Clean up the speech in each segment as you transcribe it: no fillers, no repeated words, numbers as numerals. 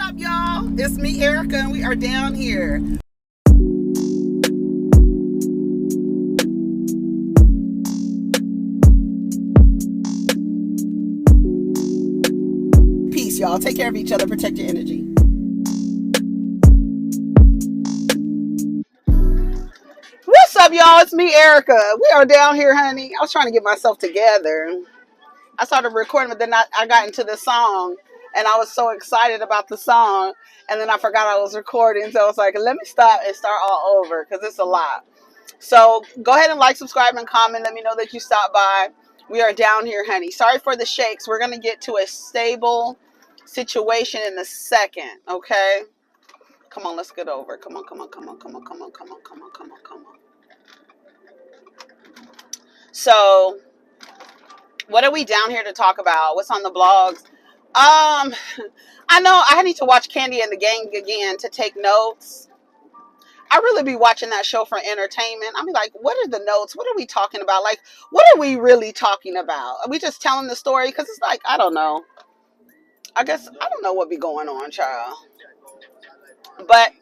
up, y'all? It's me, Erica, and we are down here. Peace, y'all. Take care of each other. Protect your energy. What's up, y'all? It's me, Erica. We are down here, honey. I was trying to get myself together. I started recording, but then I got into the song, and I was so excited about the song, and then I forgot I was recording, so I was like, let me stop and start all over, because it's a lot. So go ahead and like, subscribe, and comment. Let me know that you stopped by. We are down here, honey. Sorry for the shakes. We're going to get to a stable situation in a second, okay? Come on, let's get over. Come on, come on, come on, come on, come on, come on, come on, come on, come on. So, what are we down here to talk about? What's on the blogs? I know I need to watch Candy and the Gang again to take notes. I really be watching that show for entertainment. I'm like, what are the notes? What are we talking about? Like, what are we really talking about? Are we just telling the story? Because it's like, I don't know. I guess, I don't know what be going on, child. But,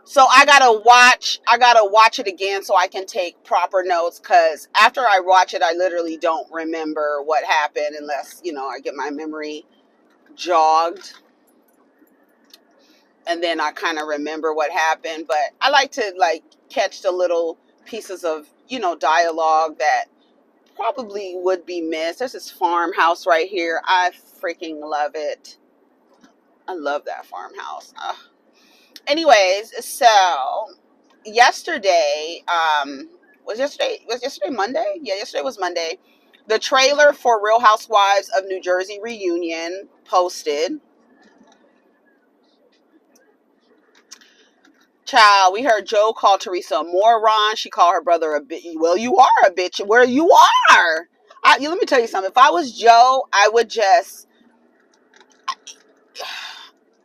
so I gotta watch it again so I can take proper notes. Because after I watch it, I literally don't remember what happened unless, I get my memory jogged. And then I kind of remember what happened. But I like to, catch the little pieces of, dialogue that probably would be missed. There's this farmhouse right here. I freaking love it. I love that farmhouse. Anyways, so yesterday, was yesterday Monday? Yeah, yesterday was Monday. The trailer for Real Housewives of New Jersey reunion posted. Child, we heard Joe call Teresa a moron. She called her brother a bitch. Well, you are a bitch. Where you are. Let me tell you something. If I was Joe, I would just...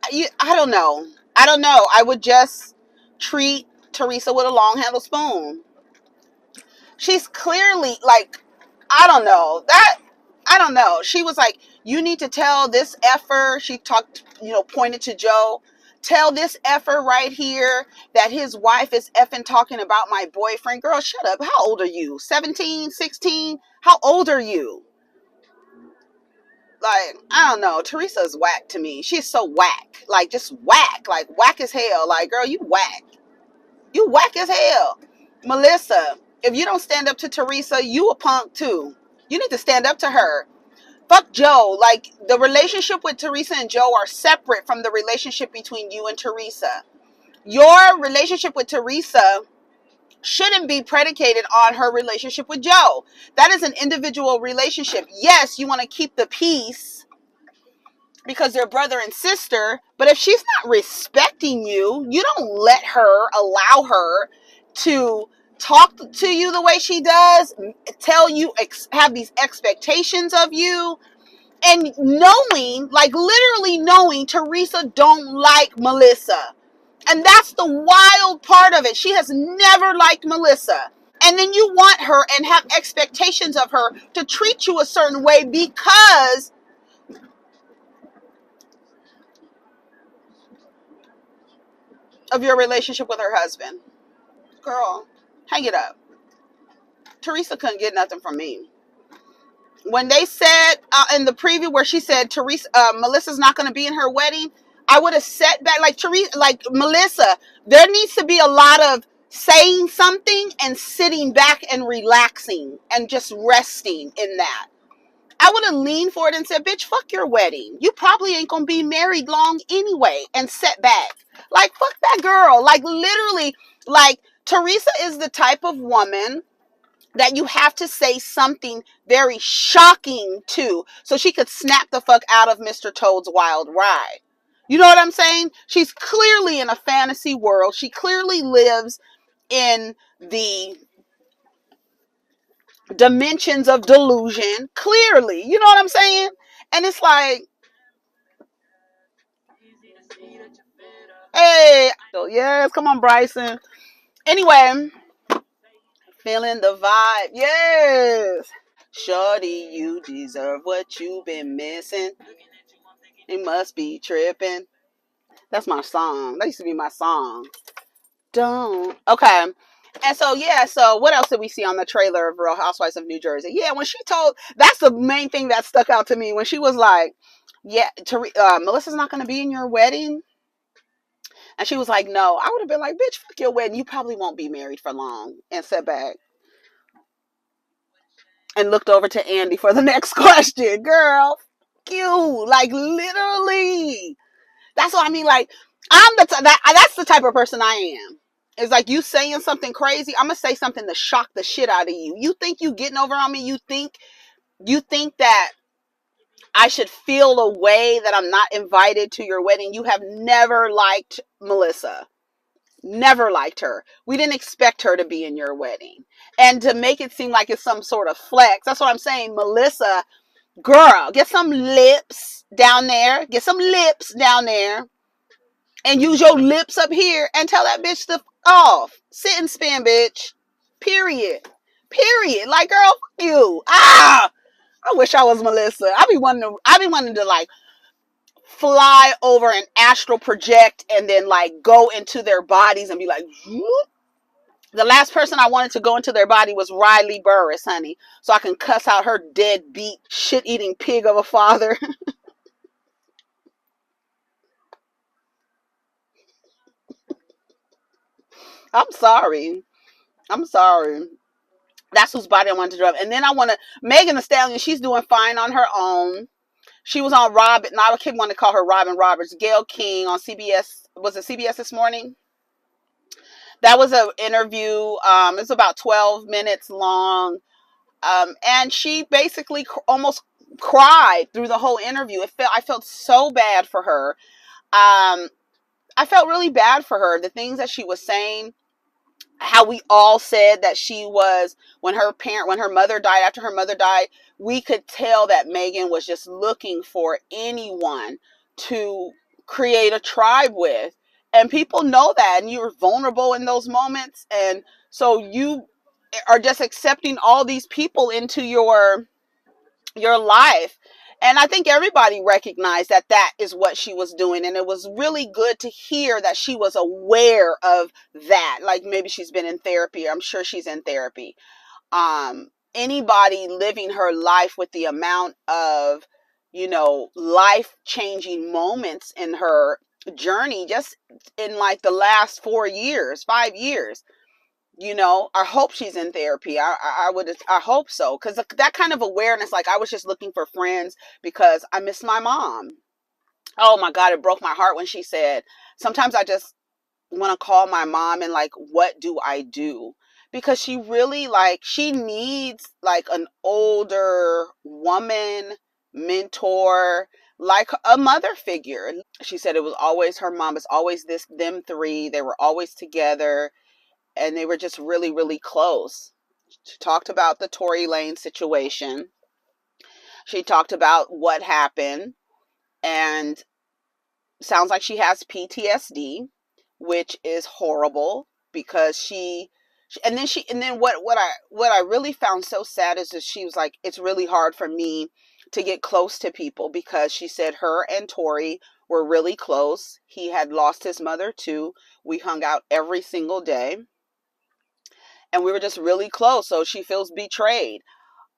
I don't know. I would just treat Teresa with a long handled spoon. She's clearly I don't know. I don't know. She was like, you need to tell this effer. She talked, pointed to Joe. Tell this effer right here that his wife is effing talking about my boyfriend. Girl, shut up. How old are you? 17, 16? How old are you? I don't know. Teresa's whack to me. She's so whack. Just whack. Whack as hell. Girl, you whack. You whack as hell. Melissa, if you don't stand up to Teresa, you a punk too. You need to stand up to her. Fuck Joe. The relationship with Teresa and Joe are separate from the relationship between you and Teresa. Your relationship with Teresa shouldn't be predicated on her relationship with Joe. That is an individual relationship. Yes, you want to keep the peace because they're brother and sister, but if she's not respecting you, you don't allow her to talk to you the way she does, tell you, have these expectations of you, and knowing, literally knowing Teresa don't like Melissa. And that's the wild part of it. She has never liked Melissa. And then you want her and have expectations of her to treat you a certain way because of your relationship with her husband. Girl, hang it up. Teresa couldn't get nothing from me. When they said in the preview where she said Melissa's not going to be in her wedding, I would have sat back Melissa. There needs to be a lot of saying something and sitting back and relaxing and just resting in that. I would have leaned forward and said, bitch, fuck your wedding. You probably ain't going to be married long anyway, and sat back. Fuck that girl. Literally, Teresa is the type of woman that you have to say something very shocking to so she could snap the fuck out of Mr. Toad's wild ride. You know what I'm saying? She's clearly in a fantasy world. She clearly lives in the dimensions of delusion. Clearly. You know what I'm saying? And it's like, hey, so yes, come on, Bryson. Anyway, feeling the vibe. Yes. Shorty, you deserve what you've been missing. It must be tripping. That's my song. That used to be my song. Don't. Okay. And so, yeah, so what else did we see on the trailer of Real Housewives of New Jersey? Yeah, when she told, that's the main thing that stuck out to me. When she was like, yeah, Melissa's not going to be in your wedding. And she was like, no. I would have been like, bitch, fuck your wedding. You probably won't be married for long. And sat back and looked over to Andy for the next question. Girl, you. Like, literally. That's what I mean. Like, that's the type of person I am. It's like you saying something crazy, I'm gonna say something to shock the shit out of you. You think you getting over on me? You think that I should feel a way that I'm not invited to your wedding? You have never liked Melissa. Never liked her. We didn't expect her to be in your wedding. And to make it seem like it's some sort of flex, that's what I'm saying. Melissa, girl, get some lips down there. Get some lips down there. And use your lips up here and tell that bitch to f off. Sit and spin, bitch. Period. Period. Like, girl, fuck you. Ah! I wish I was Melissa. I be wanting to like fly over and astral project and then like go into their bodies and be like, whoop. The last person I wanted to go into their body was Riley Burris, honey. So I can cuss out her deadbeat, shit-eating pig of a father. I'm sorry. I'm sorry. That's whose body I wanted to drop. And then I want to, Megan Thee Stallion, she's doing fine on her own. She was on Robin, now I keep wanting to call her Robin Roberts, Gayle King on CBS. Was it CBS this morning? That was an interview. It's about 12 minutes long. And she basically almost cried through the whole interview. I felt so bad for her. I felt really bad for her. The things that she was saying, how we all said that she was, when her mother died, after her mother died, we could tell that Megan was just looking for anyone to create a tribe with. And people know that, and you're vulnerable in those moments. And so you are just accepting all these people into your life. And I think everybody recognized that that is what she was doing. And it was really good to hear that she was aware of that. Like maybe she's been in therapy. I'm sure she's in therapy. Anybody living her life with the amount of, life changing moments in her journey, just in like the last 4 years, 5 years, I hope she's in therapy. I hope so. Cause that kind of awareness, like I was just looking for friends because I miss my mom. Oh my God. It broke my heart when she said, sometimes I just want to call my mom and like, what do I do? Because she really she needs like an older woman mentor, like a mother figure. She said it was always her mom. It's always them three. They were always together. And they were just really, really close. She talked about the Tory Lane situation. She talked about what happened, and sounds like she has PTSD, which is horrible because and then what I really found so sad is that she was like, it's really hard for me to get close to people because she said her and Tory were really close. He had lost his mother too. We hung out every single day. And we were just really close. So she feels betrayed.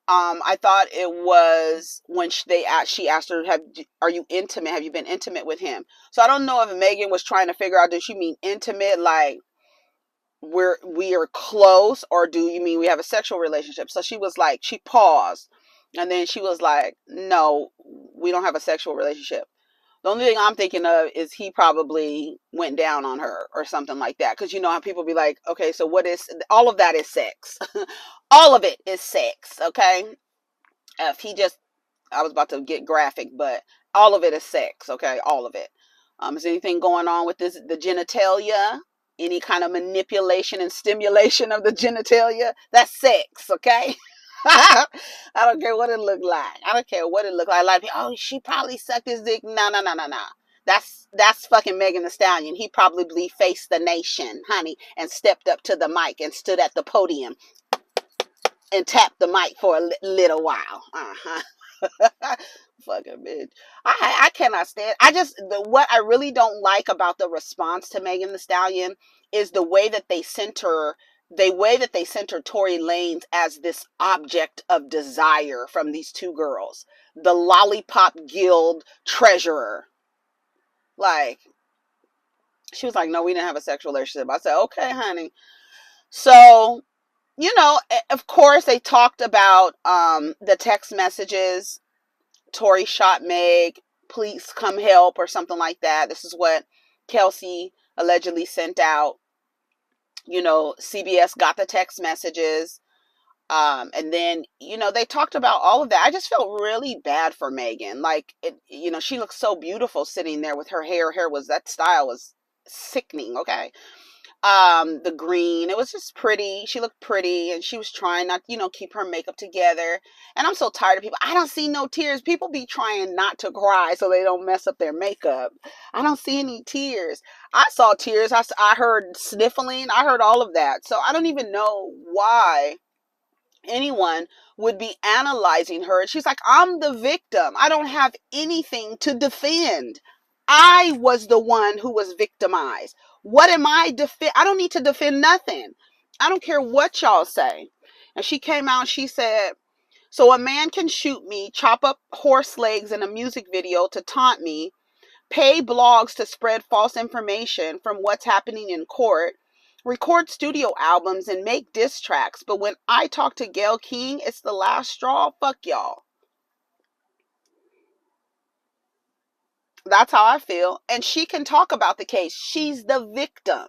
I thought it was when she asked her, are you intimate? Have you been intimate with him? So I don't know if Megan was trying to figure out, does she mean intimate, like we are close, or do you mean we have a sexual relationship? So she was like, she paused, and then she was like, no, we don't have a sexual relationship. The only thing I'm thinking of is he probably went down on her or something like that. Because you know how people be like, okay, so what is, all of that is sex. All of it is sex, okay? If he just, I was about to get graphic, but all of it is sex, okay? All of it. Is anything going on with the genitalia? Any kind of manipulation and stimulation of the genitalia? That's sex, okay? I don't care what it looked like. I don't care what it looked like. Like, oh, she probably sucked his dick. No. That's fucking Megan Thee Stallion. He probably faced the nation, honey, and stepped up to the mic and stood at the podium and tapped the mic for a little while. Fucking bitch. I cannot stand. What I really don't like about the response to Megan the Stallion is the way that they center Tory Lanez as this object of desire from these two girls, the Lollipop Guild treasurer. Like, she was like, no, we didn't have a sexual relationship. I said, okay, honey. So, of course, they talked about the text messages. Tory shot Meg, please come help, or something like that. This is what Kelsey allegedly sent out. CBS got the text messages. And then, they talked about all of that. I just felt really bad for Megan. Like, she looked so beautiful sitting there with her hair. That style was sickening. Okay. The green, it was just pretty. She looked pretty, and she was trying not, keep her makeup together. And I'm so tired of people. I don't see no tears. People be trying not to cry so they don't mess up their makeup. I don't see any tears. I saw tears. I heard sniffling. I heard all of that. So I don't even know why anyone would be analyzing her. She's like, I'm the victim. I don't have anything to defend. I was the one who was victimized. What am I defend? I don't need to defend nothing. I don't care what y'all say. And she came out and she said, so a man can shoot me, chop up horse legs in a music video to taunt me, pay blogs to spread false information from what's happening in court, record studio albums, and make diss tracks. But when I talk to Gayle King, it's the last straw. Fuck y'all. That's how I feel. And she can talk about the case. She's the victim.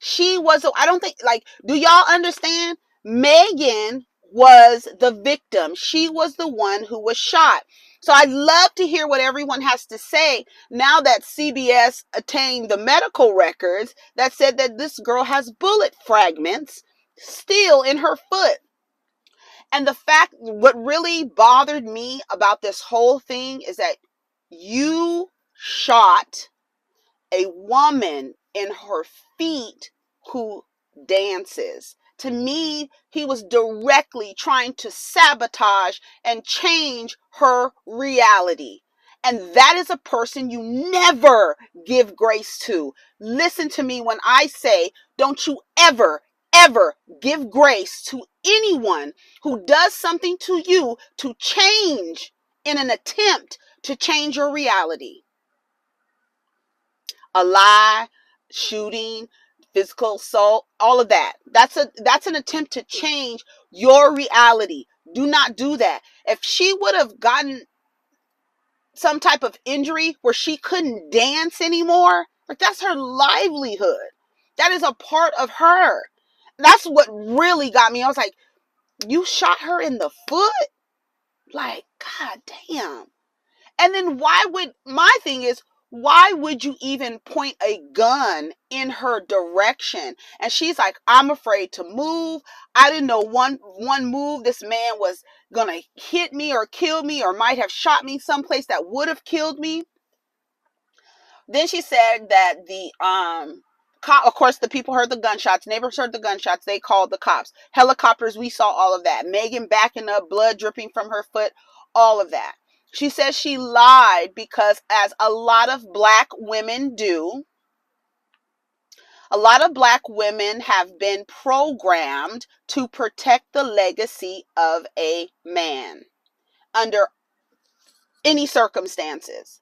I don't think, do y'all understand? Megan was the victim. She was the one who was shot. So I'd love to hear what everyone has to say now that CBS attained the medical records that said that this girl has bullet fragments still in her foot. And what really bothered me about this whole thing is that you shot a woman in her feet who dances. To me, he was directly trying to sabotage and change her reality. And that is a person you never give grace to. Listen to me when I say, don't you ever, ever give grace to anyone who does something to you to change in an attempt to change your reality. A lie, shooting, physical assault, all of that. That's an attempt to change your reality. Do not do that. If she would have gotten some type of injury where she couldn't dance anymore, that's her livelihood. That is a part of her. That's what really got me. I was like, you shot her in the foot? Like, God damn. And then my thing is, why would you even point a gun in her direction? And she's like, I'm afraid to move. I didn't know one move this man was going to hit me or kill me or might have shot me someplace that would have killed me. Then she said that of course, the people heard the gunshots. Neighbors heard the gunshots. They called the cops. Helicopters, we saw all of that. Megan backing up, blood dripping from her foot, all of that. She says she lied because, as a lot of black women do, a lot of black women have been programmed to protect the legacy of a man under any circumstances.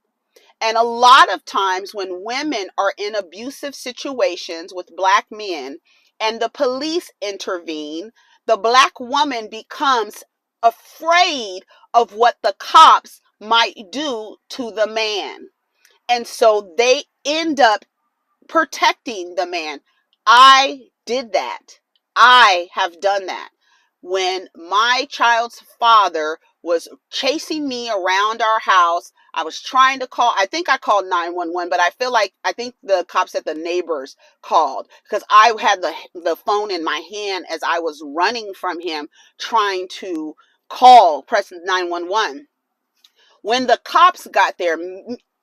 And a lot of times when women are in abusive situations with black men and the police intervene, the black woman becomes afraid of what the cops might do to the man. And so they end up protecting the man. I did that. I have done that. When my child's father was chasing me around our house, I was trying to call. I think I called 911, but I think the cops at the neighbors called because I had the phone in my hand as I was running from him trying to press 911. When the cops got there,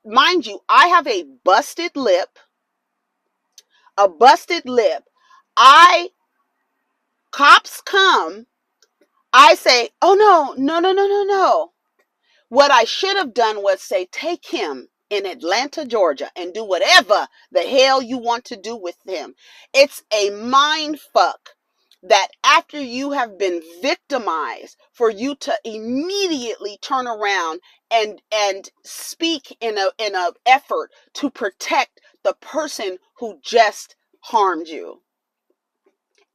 mind you, I have a busted lip. Cops come. I say, oh no. What I should have done was say, take him in Atlanta, Georgia, and do whatever the hell you want to do with him. It's a mind fuck that after you have been victimized, for you to immediately turn around and speak in a effort to protect the person who just harmed you.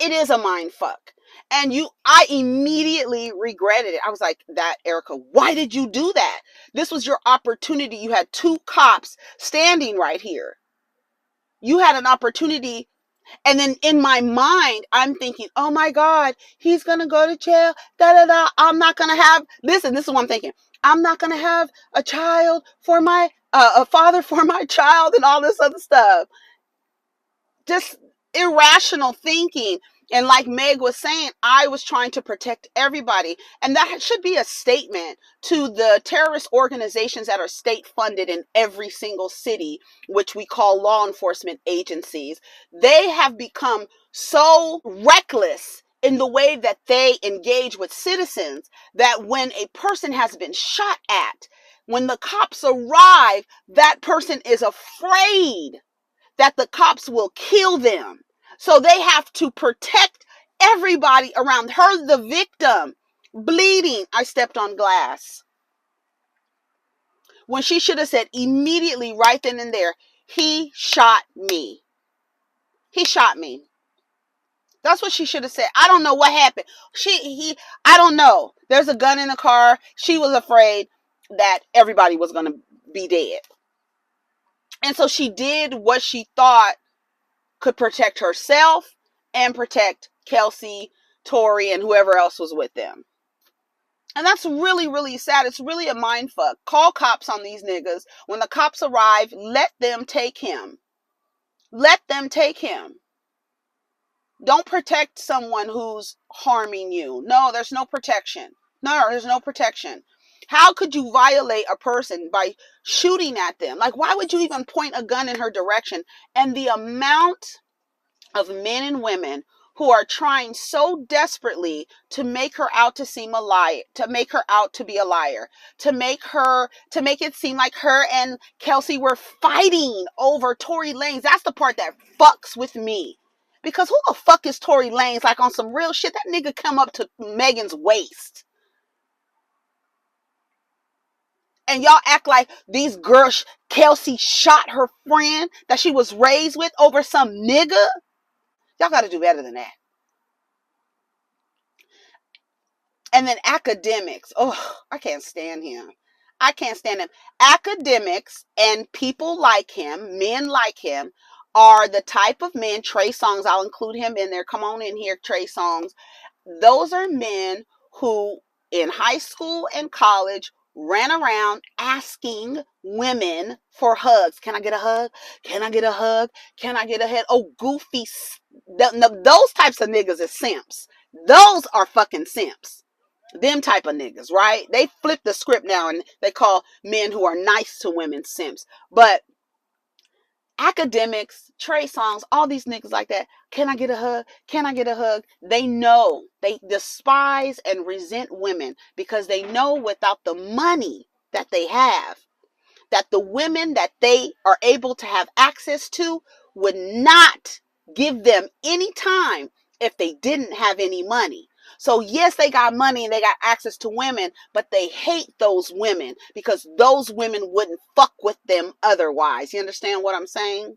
It is a mind fuck. And I immediately regretted it. I was like, that, Erica, why did you do that? This was your opportunity. You had 2 cops standing right here. You had an opportunity. And then in my mind, I'm thinking, oh my God, he's going to go to jail. Da, da, da. I'm not going to have this. And this is what I'm thinking. I'm not going to have a child for a father for my child and all this other stuff. Just irrational thinking. And like Meg was saying, I was trying to protect everybody. And that should be a statement to the terrorist organizations that are state funded in every single city, which we call law enforcement agencies. They have become so reckless in the way that they engage with citizens that when a person has been shot at, when the cops arrive, that person is afraid that the cops will kill them. So they have to protect everybody around her, the victim, bleeding. I stepped on glass. When she should have said immediately right then and there, he shot me. He shot me. That's what she should have said. I don't know what happened. I don't know. There's a gun in the car. She was afraid that everybody was going to be dead. And so she did what she thought could protect herself and protect Kelsey, Tori, and whoever else was with them. And that's really, really sad. It's really a mind fuck. Call cops on these niggas. When the cops arrive, let them take him. Let them take him. Don't protect someone who's harming you. No, there's no protection. No, there's no protection. How could you violate a person by shooting at them? Like, why would you even point a gun in her direction? And the amount of men and women who are trying so desperately to make her out to seem a liar, to make her out to be a liar, to make it seem like her and Kelsey were fighting over Tory Lanez. That's the part that fucks with me. Because who the fuck is Tory Lanez? Like, on some real shit, that nigga come up to Megan's waist. And y'all act like these girls, Kelsey shot her friend that she was raised with over some nigga. Y'all got to do better than that. And then academics. Oh, I can't stand him. I can't stand him. Academics and people like him, men like him, are the type of men, Trey Songz, I'll include him in there. Come on in here, Trey Songz. Those are men who in high school and college ran around asking women for hugs. Can I get a hug? Can I get a hug? Can I get a head? Oh, goofy. Those types of niggas is simps. Those are fucking simps. Them type of niggas, right? They flip the script now and they call men who are nice to women simps. But academics, Trey Songz, all these niggas like that. Can I get a hug? Can I get a hug? They know. They despise and resent women because they know without the money that they have, that the women that they are able to have access to would not give them any time if they didn't have any money. So yes, they got money and they got access to women, but they hate those women because those women wouldn't fuck with them otherwise. You understand what I'm saying?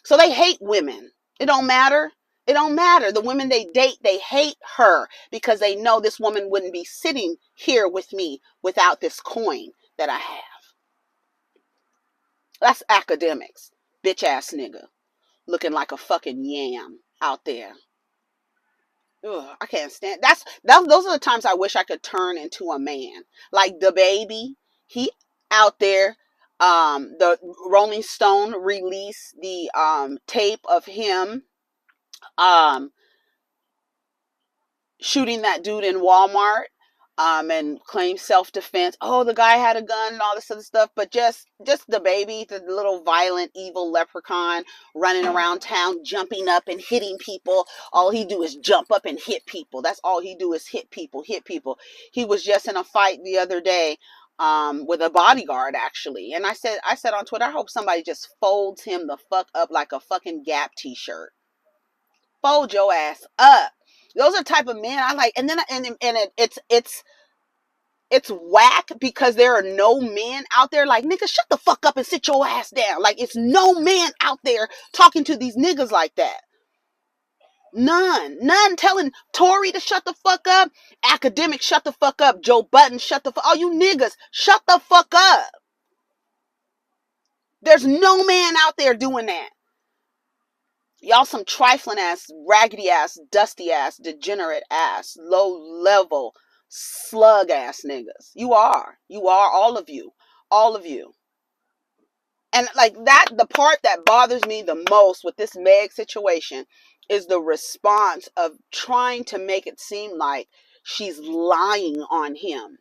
So they hate women. It don't matter. It don't matter. The women they date, they hate her because they know this woman wouldn't be sitting here with me without this coin that I have. That's academics. Bitch ass nigga. Looking like a fucking yam out there. Ugh, I can't stand those are the times I wish I could turn into a man. Like the baby, he out there. The Rolling Stone released the tape of him shooting that dude in Walmart. And claim self-defense. Oh, the guy had a gun and all this other stuff. But just the baby, the little violent, evil leprechaun running around town, jumping up and hitting people. All he do is jump up and hit people. That's all he do is hit people. He was just in a fight the other day with a bodyguard actually. And I said on Twitter, I hope somebody just folds him the fuck up like a fucking Gap t-shirt. Fold your ass up. Those are the type of men I like. And then it's whack because there are no men out there like, nigga, shut the fuck up and sit your ass down. Like, it's no man out there talking to these niggas like that. None telling Tory to shut the fuck up, Academic shut the fuck up, Joe Budden shut the fuck, all you niggas shut the fuck up. There's no man out there doing that. Y'all some trifling ass, raggedy ass, dusty ass, degenerate ass, low level, slug ass niggas. You are all of you. And like that, the part that bothers me the most with this Meg situation is the response of trying to make it seem like she's lying on him.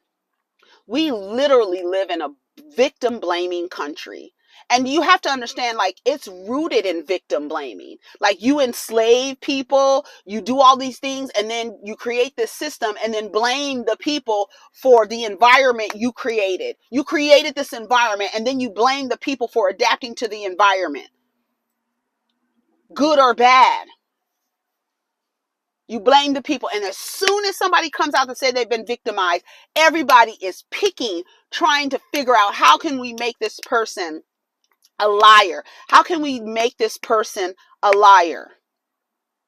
We literally live in a victim blaming country. And you have to understand, like, it's rooted in victim blaming. Like, you enslave people, you do all these things, and then you create this system and then blame the people for the environment you created. You created this environment and then you blame the people for adapting to the environment. Good or bad. You blame the people. And as soon as somebody comes out to say they've been victimized, everybody is picking, trying to figure out how can we make this person a liar? How can we make this person a liar?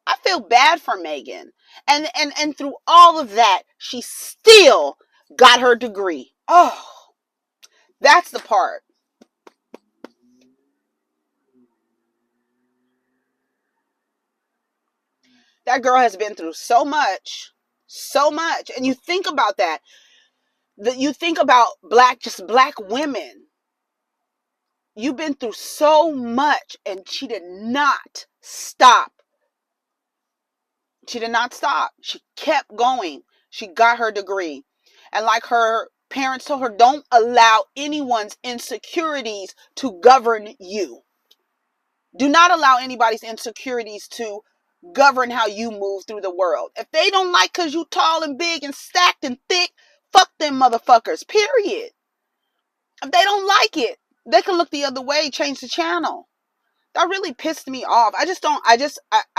I feel bad for Megan. And through all of that, she still got her degree. Oh, that's the part. That girl has been through so much. And you think about that. You think about black women. You've been through so much, and she did not stop. She did not stop. She kept going. She got her degree. And like her parents told her, don't allow anyone's insecurities to govern you. Do not allow anybody's insecurities to govern how you move through the world. If they don't like because you tall and big and stacked and thick, fuck them motherfuckers, period. If they don't like it, they can look the other way, change the channel. That really pissed me off. I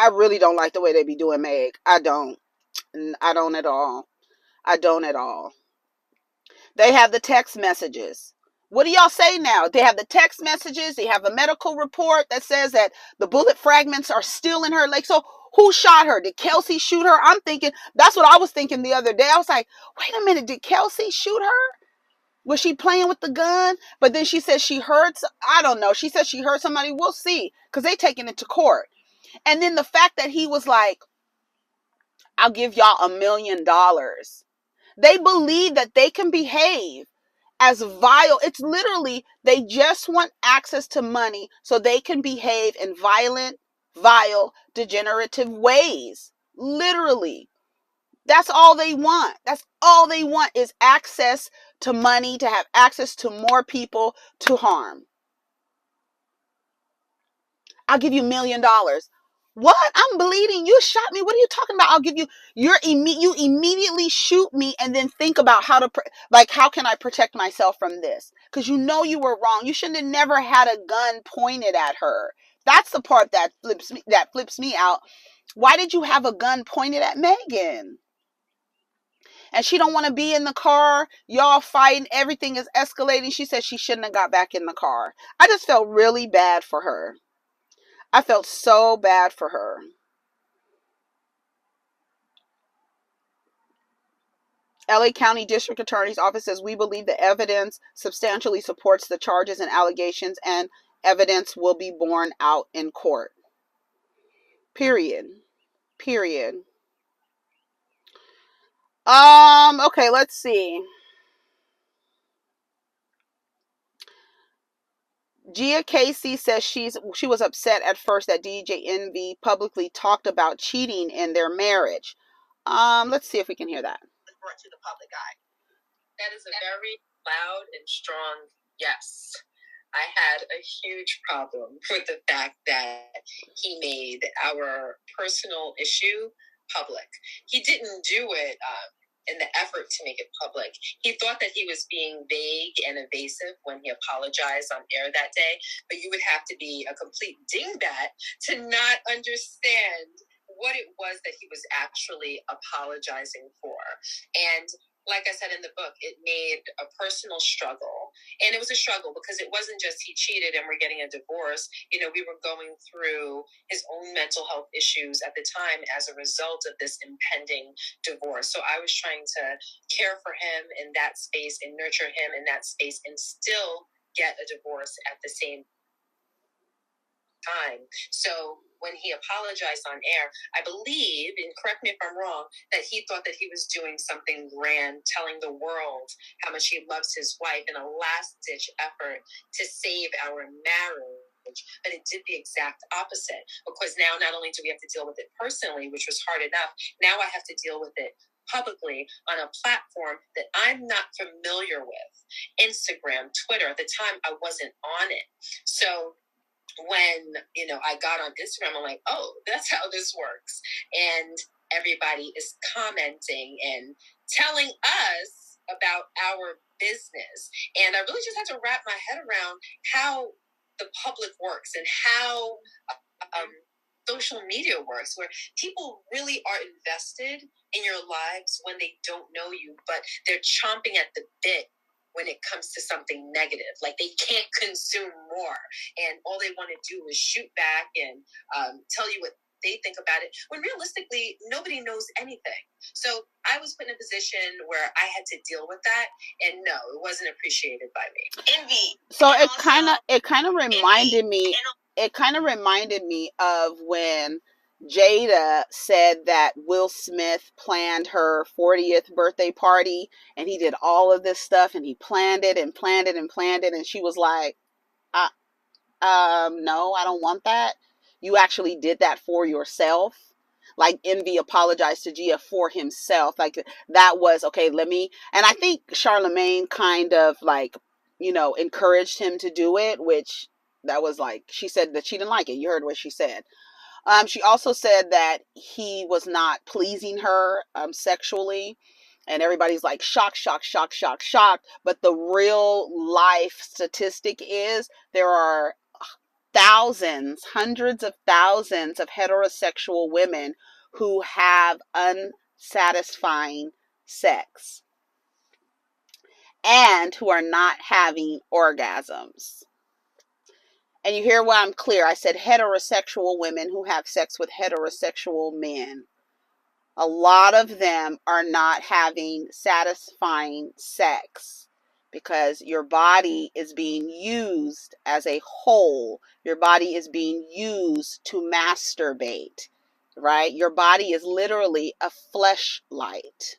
really don't like the way they be doing Meg. I don't at all. I don't at all. They have the text messages. What do y'all say now? They have the text messages. They have a medical report that says that the bullet fragments are still in her leg. So who shot her? Did Kelsey shoot her? I'm thinking, that's what I was thinking the other day. I was like, wait a minute, did Kelsey shoot her? Was she playing with the gun? But then she said she heard, I don't know. She said she heard somebody. We'll see. Because they taking it to court. And then the fact that he was like, I'll give y'all $1 million. They believe that they can behave as vile. It's literally, they just want access to money so they can behave in violent, vile, degenerative ways. Literally. That's all they want. That's all they want is access to money, to have access to more people to harm. I'll give you $1 million. What? I'm bleeding. You shot me. What are you talking about? I'll give you, you immediately shoot me and then think about how to, how can I protect myself from this? Because you know you were wrong. You shouldn't have never had a gun pointed at her. That's the part that flips me out. Why did you have a gun pointed at Megan? And she don't want to be in the car. Y'all fighting. Everything is escalating. She said she shouldn't have got back in the car. I just felt really bad for her. I felt so bad for her. LA County District Attorney's Office says, we believe the evidence substantially supports the charges and allegations, and evidence will be borne out in court. Period. Okay, let's see. Gia Casey says she was upset at first that DJEnvy publicly talked about cheating in their marriage. Let's see if we can hear that. Brought to the public eye. That is a very loud and strong yes. I had a huge problem with the fact that he made our personal issue public. He didn't do it in the effort to make it public. He thought that he was being vague and evasive when he apologized on air that day, but you would have to be a complete dingbat to not understand what it was that he was actually apologizing for. And like I said in the book, it made a personal struggle. And it was a struggle because it wasn't just he cheated and we're getting a divorce. You know, we were going through his own mental health issues at the time as a result of this impending divorce. So I was trying to care for him in that space and nurture him in that space and still get a divorce at the same time. So when he apologized on air, I believe, and correct me if I'm wrong, that he thought that he was doing something grand, telling the world how much he loves his wife in a last-ditch effort to save our marriage. But it did the exact opposite, because now not only do we have to deal with it personally, which was hard enough, now I have to deal with it publicly on a platform that I'm not familiar with. Instagram, Twitter, at the time I wasn't on it. So when, you know, I got on Instagram, I'm like, oh, that's how this works. And everybody is commenting and telling us about our business. And I really just had to wrap my head around how the public works and how social media works, where people really are invested in your lives when they don't know you, but they're chomping at the bit when it comes to something negative. Like, they can't consume more, and all they want to do is shoot back and tell you what they think about it, when realistically nobody knows anything. So I was put in a position where I had to deal with that, and no, it wasn't appreciated by me. Envy. So it kind of reminded me. It kind of reminded me of when Jada said that Will Smith planned her 40th birthday party, and he did all of this stuff, and he planned it and planned it and planned it, and she was like, no, I don't want that. You actually did that for yourself. Like, Envy apologized to Gia for himself. Like, that was, okay, let me, and I think Charlemagne kind of, like, you know, encouraged him to do it, which that was like, she said that she didn't like it. You heard what she said. She also said that he was not pleasing her sexually, and everybody's like shocked. But the real life statistic is there are thousands, hundreds of thousands of heterosexual women who have unsatisfying sex and who are not having orgasms. And you hear why I'm clear. I said heterosexual women who have sex with heterosexual men. A lot of them are not having satisfying sex because your body is being used as a whole. Your body is being used to masturbate, right? Your body is literally a fleshlight.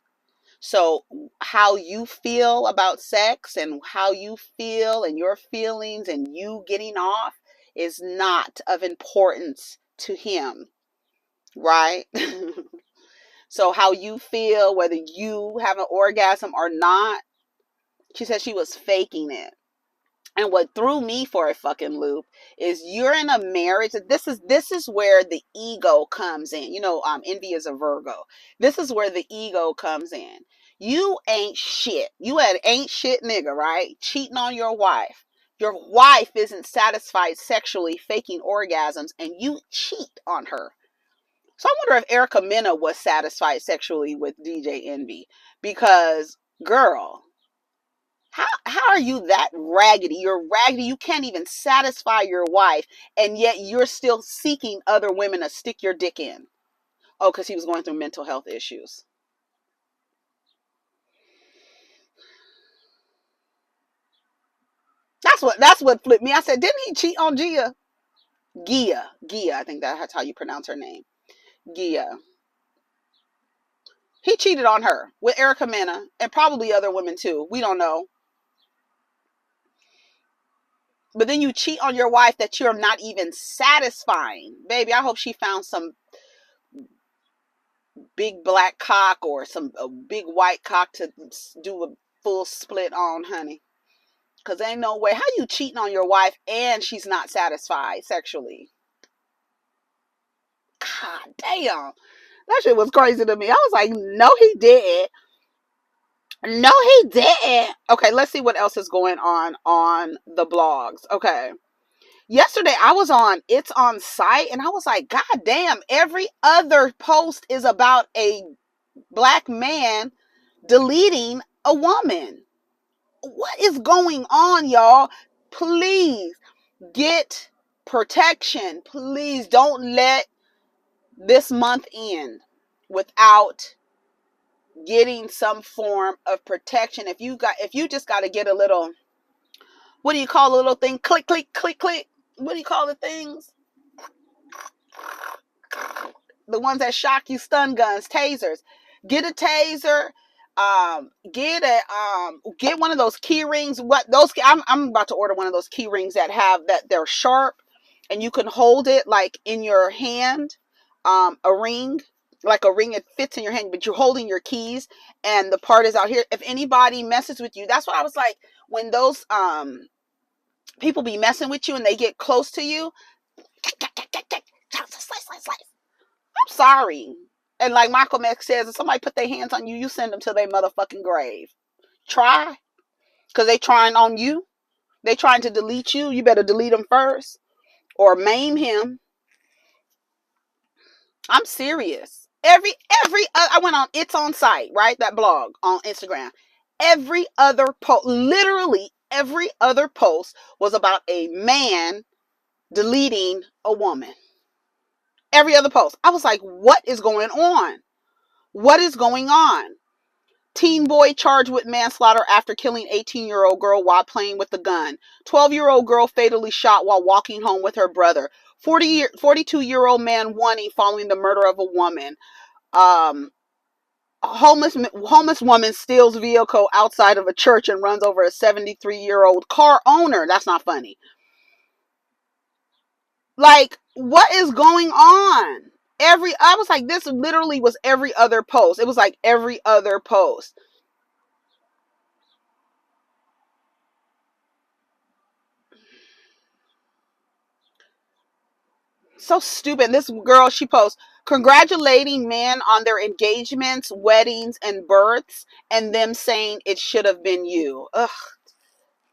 So how you feel about sex and how you feel and your feelings and you getting off is not of importance to him, right? So how you feel, whether you have an orgasm or not, she said she was faking it. And what threw me for a fucking loop is you're in a marriage. This is where the ego comes in. You know, Envy is a Virgo. This is where the ego comes in. You ain't shit. You ain't shit nigga, right? Cheating on your wife. Your wife isn't satisfied sexually, faking orgasms, and you cheat on her. So I wonder if Erica Mena was satisfied sexually with DJEnvy, because, girl, how are you that raggedy? You're raggedy. You can't even satisfy your wife, and yet you're still seeking other women to stick your dick in. Oh, because he was going through mental health issues. That's what flipped me. I said, didn't he cheat on Gia? Gia, I think that's how you pronounce her name. Gia. He cheated on her with Erica Mena and probably other women too. We don't know. But then you cheat on your wife that you're not even satisfying. Baby, I hope she found some big black cock or a big white cock to do a full split on, honey. Because ain't no way. How you cheating on your wife and she's not satisfied sexually? God damn. That shit was crazy to me. I was like, no, he didn't. No, he didn't. Okay, let's see what else is going on the blogs. Okay. Yesterday I was on It's On Site and I was like, God damn, every other post is about a black man deleting a woman. What is going on, y'all? Please get protection. Please don't let this month end without getting some form of protection. If you just got to get a little, what do you call a little thing? Click, click, click, click. What do you call the things? The ones that shock you, stun guns, tasers. Get a taser. Get one of those key rings. What those? I'm about to order one of those key rings that have that they're sharp, and you can hold it like in your hand. A ring, like a ring, it fits in your hand, but you're holding your keys, and the part is out here. If anybody messes with you, that's what I was like when those people be messing with you and they get close to you. Slice. I'm sorry. And like Michael X says, if somebody put their hands on you, you send them to their motherfucking grave. Try. Because they trying on you. They trying to delete you. You better delete them first. Or maim him. I'm serious. I went on It's On Site, right? That blog on Instagram. Every other post, literally every other post was about a man deleting a woman. Every other post. I was like, what is going on? What is going on? Teen boy charged with manslaughter after killing 18-year-old girl while playing with a gun. 12-year-old girl fatally shot while walking home with her brother. 42-year-old man wanting following the murder of a woman. A homeless woman steals vehicle outside of a church and runs over a 73-year-old car owner. That's not funny. Like, what is going on? I was like, this literally was every other post. It was like every other post. So stupid. This girl, she posts congratulating men on their engagements, weddings, and births, and them saying it should have been you. Ugh,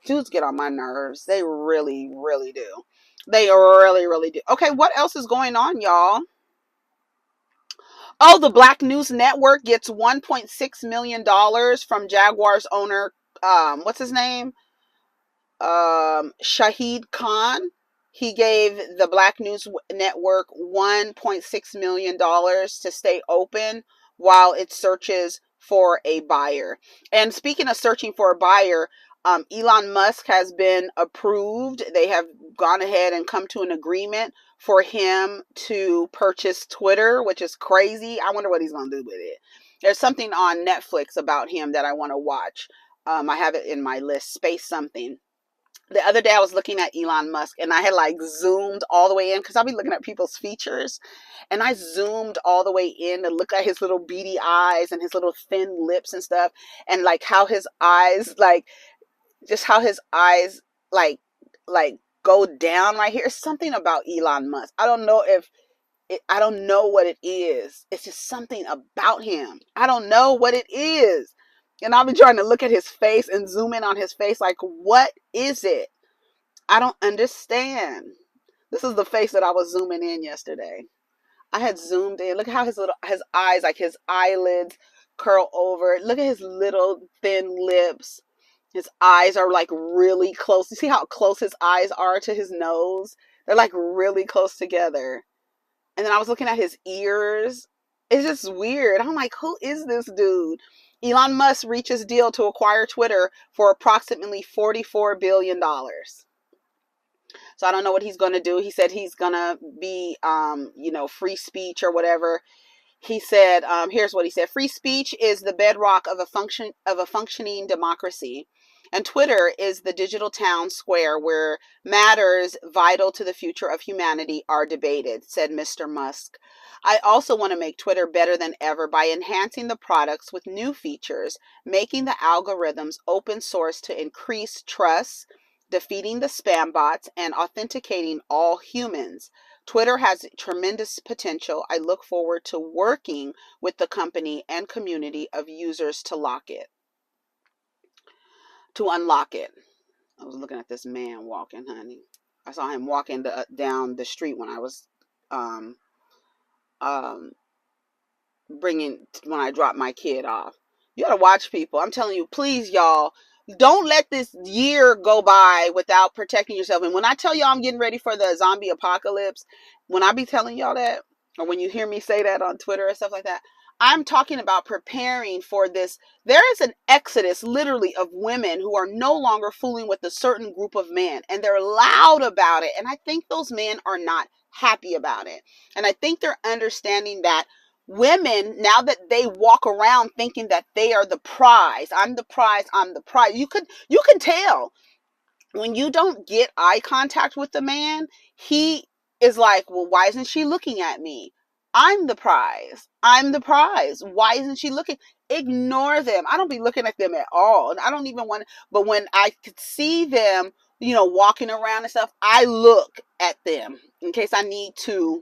dudes get on my nerves. They really, really do. They really, really do. Okay, what else is going on, y'all? Oh, the Black News Network gets $1.6 million from Jaguars owner. What's his name? Shahid Khan. He gave the Black News Network $1.6 million to stay open while it searches for a buyer. And speaking of searching for a buyer, Elon Musk has been approved. They have gone ahead and come to an agreement for him to purchase Twitter, which is crazy. I wonder what he's going to do with it. There's something on Netflix about him that I want to watch. I have it in my list, Space something. The other day I was looking at Elon Musk and I had like zoomed all the way in because I'll be looking at people's features, and I zoomed all the way in to look at his little beady eyes and his little thin lips and stuff, and like how his eyes like go down right here. It's something about Elon Musk. I don't know I don't know what it is. It's just something about him. I don't know what it is. And I've been trying to look at his face and zoom in on his face. Like, what is it? I don't understand. This is the face that I was zooming in yesterday. I had zoomed in. Look at how his eyes, like his eyelids curl over. Look at his little thin lips. His eyes are like really close. You see how close his eyes are to his nose? They're like really close together. And then I was looking at his ears. It's just weird. I'm like, who is this dude? Elon Musk reaches deal to acquire Twitter for approximately $44 billion. So I don't know what he's going to do. He said he's going to be, free speech or whatever. He said, here's what he said. Free speech is the bedrock of a functioning democracy. And Twitter is the digital town square where matters vital to the future of humanity are debated, said Mr. Musk. I also want to make Twitter better than ever by enhancing the products with new features, making the algorithms open source to increase trust, defeating the spam bots, and authenticating all humans. Twitter has tremendous potential. I look forward to working with the company and community of users to lock it. to unlock it. I was looking at this man walking, honey. I saw him walking down the street when I was um, um, when I dropped my kid off. You gotta watch people. I'm telling you, please, y'all, don't let this year go by without protecting yourself. And when I tell y'all I'm getting ready for the zombie apocalypse, when I be telling y'all that, or when you hear me say that on Twitter and stuff like that, I'm talking about preparing for this. There is an exodus, literally, of women who are no longer fooling with a certain group of men, and they're loud about it. And I think those men are not happy about it. And I think they're understanding that women, now that they walk around thinking that they are the prize, I'm the prize, I'm the prize. You can tell when you don't get eye contact with the man, he is like, well, why isn't she looking at me? I'm the prize. I'm the prize. Why isn't she looking? Ignore them. I don't be looking at them at all. And I don't even want to, but when I could see them, walking around and stuff, I look at them in case I need to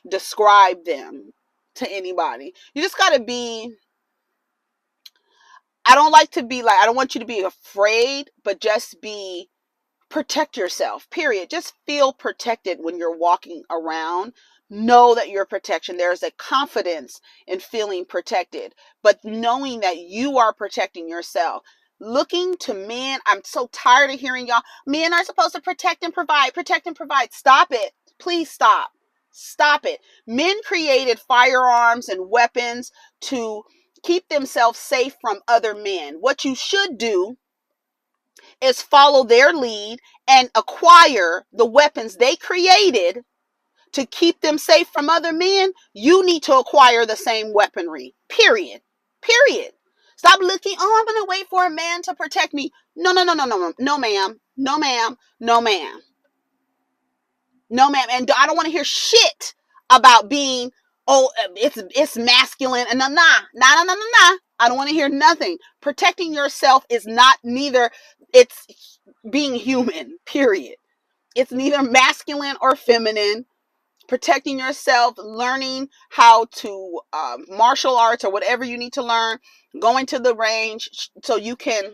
describe them to anybody. You just got to be, I don't like to be like, I don't want you to be afraid, but just protect yourself, period. Just feel protected when you're walking around. Know that you're protection. There's a confidence in feeling protected, but knowing that you are protecting yourself. Looking to men, I'm so tired of hearing y'all, men are supposed to protect and provide, protect and provide. Stop it. Please stop. Stop it. Men created firearms and weapons to keep themselves safe from other men. What you should do is follow their lead and acquire the weapons they created to keep them safe from other men. You need to acquire the same weaponry. Period. Period. Stop looking, oh, I'm going to wait for a man to protect me. No, no, no, no, no, no, ma'am. No, ma'am. No, ma'am. No, ma'am. And I don't want to hear shit about being, oh, it's masculine. And nah. I don't want to hear nothing. Protecting yourself is not neither. It's being human, period. It's neither masculine or feminine. Protecting yourself, learning how to martial arts or whatever you need to learn, going to the range so you can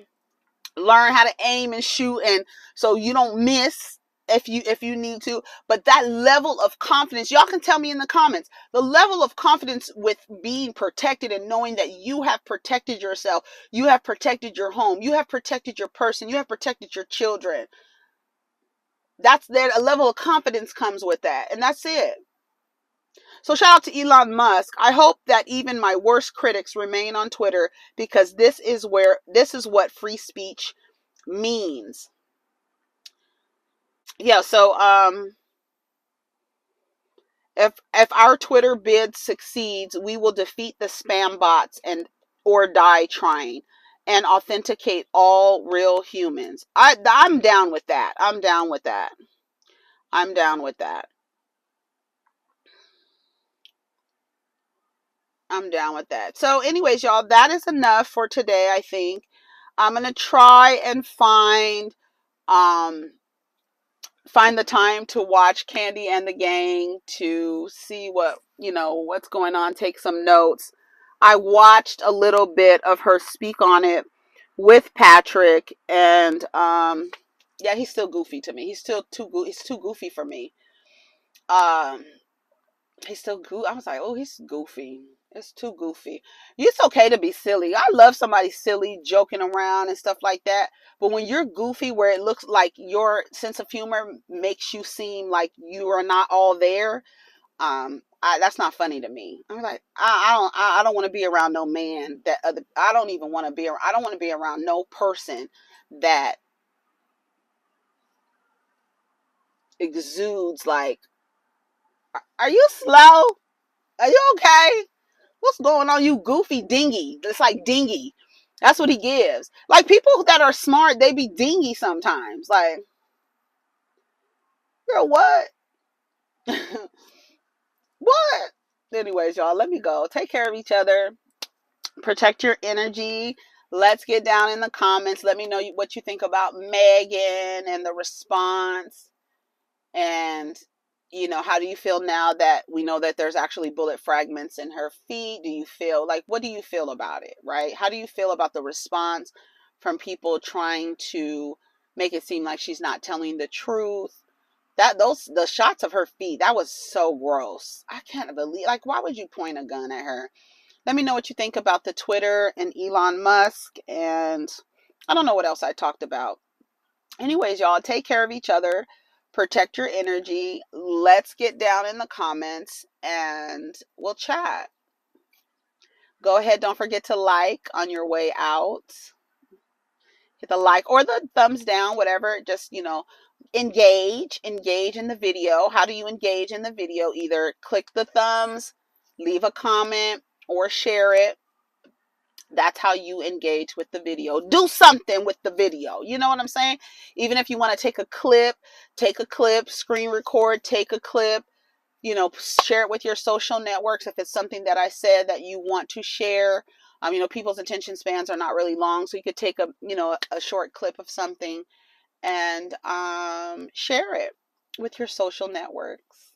learn how to aim and shoot, and so you don't miss if you need to. But that level of confidence, y'all can tell me in the comments, the level of confidence with being protected and knowing that you have protected yourself, you have protected your home, you have protected your person, you have protected your children. That's there. A level of confidence comes with that, and that's it. So shout out to Elon Musk. I hope that even my worst critics remain on Twitter, because this is what free speech means. Yeah, so if our Twitter bid succeeds, we will defeat the spam bots and or die trying, and authenticate all real humans. I'm down with that. I'm down with that. I'm down with that. I'm down with that. So anyways, y'all, that is enough for today, I think. I'm going to try and um find the time to watch Candy and the Gang to see what's going on, take some notes. I watched a little bit of her speak on it with Patrick, and yeah, he's still goofy to me. He's too goofy for me. Um He's still goofy. I was like, oh, he's goofy. It's too goofy. It's okay to be silly. I love somebody silly, joking around and stuff like that. But when you're goofy, where it looks like your sense of humor makes you seem like you are not all there, that's not funny to me. I'm like, I don't want to be around no man that other. I don't even want to be. I don't want to be around no person that exudes like, are you slow? Are you okay? What's going on, you goofy dingy? It's like dingy. That's what he gives. Like, people that are smart, they be dingy sometimes. Like, girl, what? What? Anyways, y'all, let me go. Take care of each other. Protect your energy. Let's get down in the comments. Let me know what you think about Megan and the response. And how do you feel now that we know that there's actually bullet fragments in her feet? Do you feel like, what do you feel about it, right? How do you feel about the response from people trying to make it seem like she's not telling the truth. The shots of her feet, that was so gross. I can't believe, like, why would you point a gun at her? Let me know what you think about the Twitter and Elon Musk, and I don't know what else I talked about. Anyways, y'all, take care of each other, protect your energy. Let's get down in the comments and we'll chat. Go ahead, don't forget to like on your way out. Hit the like or the thumbs down, whatever. Just, engage in the video. How do you engage in the video? Either click the thumbs, leave a comment, or share it. That's how you engage with the video. Do something with the video. You know what I'm saying? Even if you want to take a clip, screen record, take a clip, share it with your social networks. If it's something that I said that you want to share, people's attention spans are not really long. So you could take a short clip of something and share it with your social networks.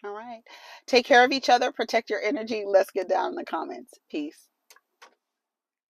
All right. Take care of each other. Protect your energy. Let's get down in the comments. Peace.